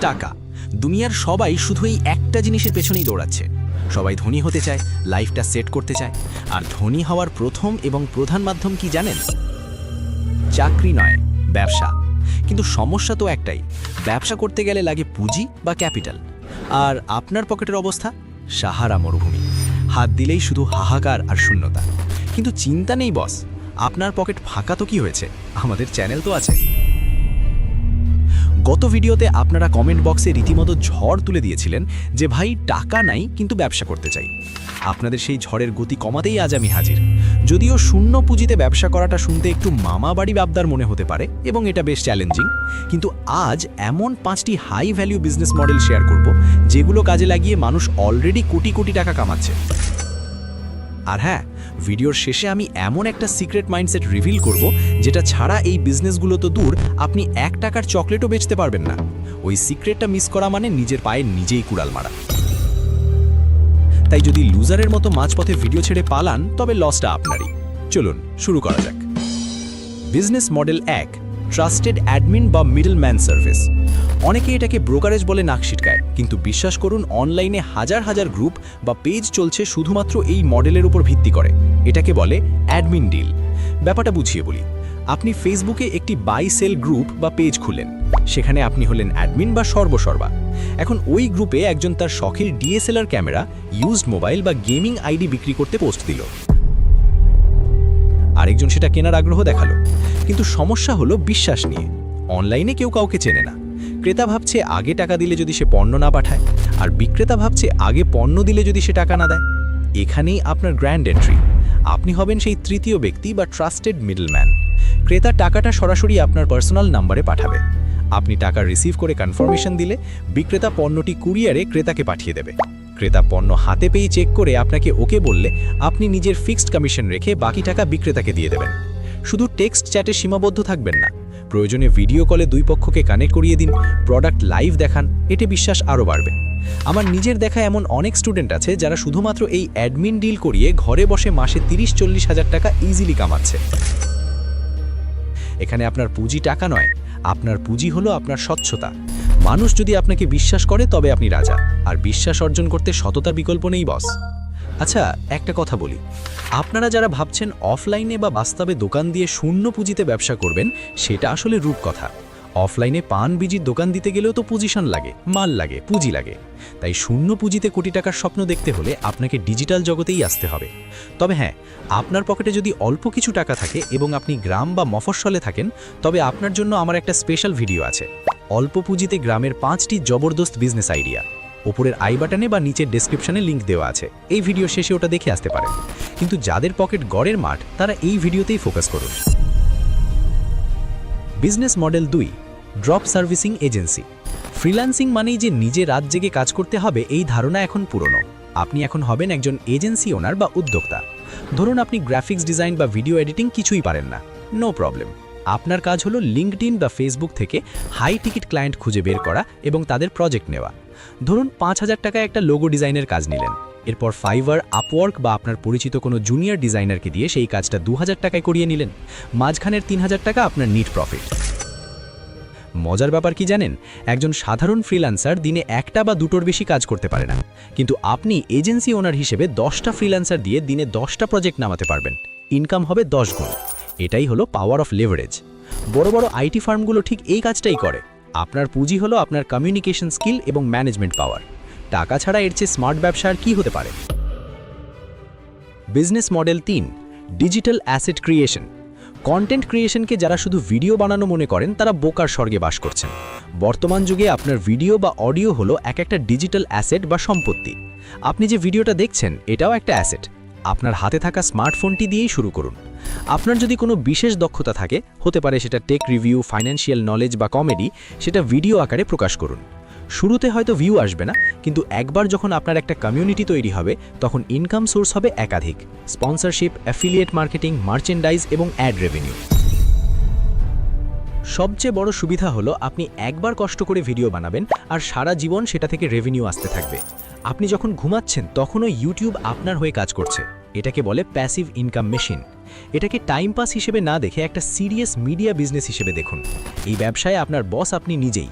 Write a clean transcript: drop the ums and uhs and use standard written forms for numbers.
টাকা। দুনিয়ার সবাই শুধু এই একটা জিনিসের পেছনেই দৌড়াচ্ছে। সবাই ধনী হতে চায়, লাইফটা সেট করতে চায়। আর ধনী হওয়ার প্রথম এবং প্রধান মাধ্যম কি জানেন? চাকরি নয়, ব্যবসা। কিন্তু সমস্যা তো একটাই, ব্যবসা করতে গেলে লাগে পুঁজি বা ক্যাপিটাল। আর আপনার পকেটের অবস্থা সাহারা মরুভূমি। হাত দিলেই শুধু হাহাকার আর শূন্যতা। কিন্তু চিন্তা নেই বস, আপনার পকেট ফাঁকা তো কি হয়েছে, আমাদের চ্যানেল তো আছে। গত ভিডিওতে আপনারা কমেন্ট বক্সে রীতিমতো ঝড় তুলে দিয়েছিলেন যে ভাই টাকা নাই কিন্তু ব্যবসা করতে চাই। আপনাদের সেই ঝড়ের গতি কমাতেই আজ আমি হাজির। যদিও শূন্য পুঁজিতে ব্যবসা করাটা শুনতে একটু মামা বাড়ি আবদার মনে হতে পারে এবং এটা বেশ চ্যালেঞ্জিং, কিন্তু আজ এমন 5টি high value business model share করব যেগুলো কাজে লাগিয়ে মানুষ অলরেডি কোটি কোটি টাকা কামাচ্ছে। আর হ্যাঁ, ভিডিওর শেষে আমি এমন একটা সিক্রেট মাইন্ডসেট রিভিল করব যেটা ছাড়া এই বিজনেসগুলো তো দূর, আপনি 1 টাকার চকলেটও বেচতে পারবেন না। ওই সিক্রেটটা মিস করা মানে নিজের পায়ে নিজেই কুড়াল মারা। তাই যদি লুজারের মতো মাঝপথে ভিডিও ছেড়ে পালান তবে লসটা আপনারই। চলুন শুরু করা যাক। বিজনেস মডেল 1, ট্রাস্টেড অ্যাডমিন বা মিডলম্যান সার্ভিস। অনেকে এটাকে ব্রোকারেজ বলে নাক ছিটকায়, কিন্তু বিশ্বাস করুন অনলাইনে হাজার হাজার গ্রুপ বা পেজ চলছে শুধুমাত্র এই মডেলের উপর ভিত্তি করে। এটাকে বলে অ্যাডমিন ডিল। ব্যাপারটা বুঝিয়ে বলি। আপনি ফেসবুকে একটি বাই সেল গ্রুপ বা পেজ খুললেন, সেখানে আপনি হলেন অ্যাডমিন বা সর্বসর্বা। এখন ওই গ্রুপে একজন তার শখের ডিএসএলআর ক্যামেরা, ইউজড মোবাইল বা গেমিং আইডি বিক্রি করতে পোস্ট দিল। আরেকজন সেটা কেনার আগ্রহ দেখালো, কিন্তু সমস্যা হলো বিশ্বাস নিয়ে। অনলাইনে কেউ কাউকে চেনে না। ক্রেতা ভাবছে আগে টাকা দিলে যদি সে পণ্য না পাঠায়, আর বিক্রেতা ভাবছে আগে পণ্য দিলে যদি সে টাকা না দেয়। এখানেই আপনার গ্র্যান্ড এন্ট্রি। আপনি হবেন সেই তৃতীয় ব্যক্তি বা ট্রাস্টেড মিডলম্যান। ক্রেতা টাকাটা সরাসরি আপনার পার্সোনাল নাম্বারে পাঠাবে। আপনি টাকা রিসিভ করে কনফার্মেশন দিলে বিক্রেতা পণ্যটি কুরিয়ারে ক্রেতাকে পাঠিয়ে দেবে। ক্রেতা পণ্য হাতে পেয়ে চেক করে আপনাকে ওকে বললে আপনি নিজের ফিক্সড কমিশন রেখে বাকি টাকা বিক্রেতাকে দিয়ে দেবেন। শুধু টেক্সট চ্যাটে সীমাবদ্ধ থাকবেন না, প্রয়োজনে ভিডিও কলে দুই পক্ষকে কানেক্ট করিয়ে দিন, প্রোডাক্ট লাইভ দেখান, এতে বিশ্বাস আরও বাড়বে। আমার নিজের দেখা এমন অনেক স্টুডেন্ট আছে যারা শুধুমাত্র এই অ্যাডমিন ডিল করিয়ে ঘরে বসে মাসে 30-40 হাজার টাকা ইজিলি কামাচ্ছে। এখানে আপনার পুঁজি টাকা নয়, আপনার পুঁজি হলো আপনার স্বচ্ছতা। মানুষ যদি আপনাকে বিশ্বাস করে তবে আপনি রাজা, আর বিশ্বাস অর্জন করতে সততার বিকল্প নেই বস। আচ্ছা, একটা কথা বলি, আপনারা যারা ভাবছেন অফলাইনে বা বাস্তবে দোকান দিয়ে শূন্য পুঁজিতে ব্যবসা করবেন, সেটা আসলে রূপকথা। অফলাইনে পান বিজির দোকান দিতে গেলেও তো পজিশন লাগে, মাল লাগে, পুঁজি লাগে। তাই শূন্য পুঁজিতে কোটি টাকার স্বপ্ন দেখতে হলে আপনাকে ডিজিটাল জগতেই আসতে হবে। তবে হ্যাঁ, আপনার পকেটে যদি অল্প কিছু টাকা থাকে এবং আপনি গ্রাম বা মফস্বলে থাকেন, তবে আপনার জন্য আমার একটা স্পেশাল ভিডিও আছে। অল্প পুঁজিতে গ্রামের 5টি জবরদস্ত বিজনেস আইডিয়া। ওপরের আই বাটনে বা নিচের ডেসক্রিপশনে লিঙ্ক দেওয়া আছে। এই ভিডিও শেষে ওটা দেখে আসতে পারেন। কিন্তু যাদের পকেট গড়ের মাঠ, তারা এই ভিডিওতেই ফোকাস করুন। Business model 2, drop servicing agency. Freelancing মানেই যে নিজে রাত জেগে কাজ করতে হবে, এই ধারণা এখন পুরনো। আপনি এখন হবেন একজন এজেন্সি ওনার বা উদ্যোক্তা। ধরুন আপনি গ্রাফিক্স ডিজাইন বা ভিডিও এডিটিং কিছুই পারেন না, নো প্রবলেম। আপনার কাজ হলো লিঙ্কডইন বা ফেসবুক থেকে হাই টিকিট ক্লায়েন্ট খুঁজে বের করা এবং তাদের প্রজেক্ট নেওয়া। ধরুন 5000 টাকায় একটা লোগো ডিজাইনের কাজ নিলেন। এরপর ফাইভার, আপওয়ার্ক বা আপনার পরিচিত কোনো জুনিয়র ডিজাইনারকে দিয়ে সেই কাজটা 2000 টাকায় করিয়ে নিলেন। মাঝখানের 3000 টাকা আপনার নিট প্রফিট। মজার ব্যাপার কি জানেন? একজন সাধারণ ফ্রিল্যান্সার দিনে 1টা বা 2টোর বেশি কাজ করতে পারে না, কিন্তু আপনি এজেন্সি ওনার হিসেবে 10টা ফ্রিল্যান্সার দিয়ে দিনে 10টা প্রজেক্ট নামাতে পারবেন। ইনকাম হবে 10 গুণ। এটাই হলো পাওয়ার অফ লেভারেজ। বড় বড় আইটি ফার্মগুলো ঠিক এই কাজটাই করে। আপনার পুঁজি হলো আপনার কমিউনিকেশন স্কিল এবং ম্যানেজমেন্ট পাওয়ার। টাকা ছাড়া এর চেয়ে স্মার্ট ব্যবসা আর কি হতে পারে? Business model 3, digital asset creation. Content ক্রিয়েশনকে যারা শুধু ভিডিও বানানো মনে করেন, তারা বোকার স্বর্গে বাস করছেন। বর্তমান যুগে আপনার ভিডিও বা অডিও হলো একটা ডিজিটাল অ্যাসেট বা সম্পত্তি। আপনি যে ভিডিওটা দেখছেন, এটাও একটা অ্যাসেট। আপনার হাতে থাকা স্মার্টফোনটি দিয়েই শুরু করুন। আপনার যদি কোনো বিশেষ দক্ষতা থাকে, হতে পারে সেটা টেক রিভিউ, ফাইন্যান্সিয়াল নলেজ বা কমেডি, সেটা ভিডিও আকারে প্রকাশ করুন। শুরুতে হয়তো ভিউ আসবে না, কিন্তু একবার যখন আপনার একটা কমিউনিটি তৈরি হবে, তখন ইনকাম সোর্স হবে একাধিক: স্পন্সরশিপ, অ্যাফিলিয়েট মার্কেটিং, মার্চেন্ডাইজ এবং অ্যাড রেভিনিউ। সবচেয়ে বড় সুবিধা হলো আপনি একবার কষ্ট করে ভিডিও বানাবেন আর সারা জীবন সেটা থেকে রেভিনিউ আসতে থাকবে। আপনি যখন ঘুমাচ্ছেন তখনও ইউটিউব আপনার হয়ে কাজ করছে। এটাকে বলে প্যাসিভ ইনকাম মেশিন। এটাকে টাইম পাস হিসেবে না দেখে একটা সিরিয়াস মিডিয়া বিজনেস হিসেবে দেখুন। এই ব্যবসায় আপনার বস আপনি নিজেই।